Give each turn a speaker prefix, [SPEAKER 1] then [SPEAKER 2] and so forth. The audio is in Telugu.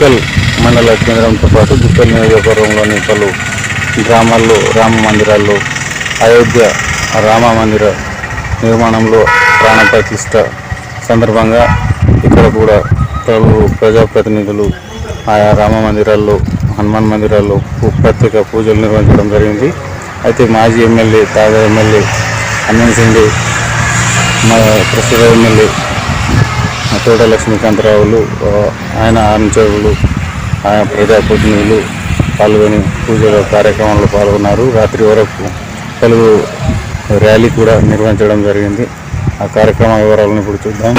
[SPEAKER 1] జుక్కల్ మండల కేంద్రంతో పాటు జుక్కల్ నియోజకవర్గంలోని పలు గ్రామాల్లో రామ మందిరాల్లో అయోధ్య రామ మందిర నిర్మాణంలో ప్రాణ ప్రతిష్ఠ సందర్భంగా ఇక్కడ కూడా పలువురు ప్రజాప్రతినిధులు ఆయా రామ మందిరాల్లో హనుమాన్ మందిరాల్లో ప్రత్యేక పూజలు నిర్వహించడం జరిగింది. అయితే మాజీ ఎమ్మెల్యే తాజా ఎమ్మెల్యే హనుమంత్ సింగ్ ప్రస్తుత ఎమ్మెల్యే తోట లక్ష్మీకాంతరావులు ఆయన అనుచరులు ఆయా ప్రజాప్రతినిధులు పాల్గొని పూజల కార్యక్రమంలో పాల్గొన్నారు. రాత్రి వరకు పలు ర్యాలీ కూడా నిర్వహించడం జరిగింది. ఆ కార్యక్రమ వివరాలను ఇప్పుడు చూద్దాం.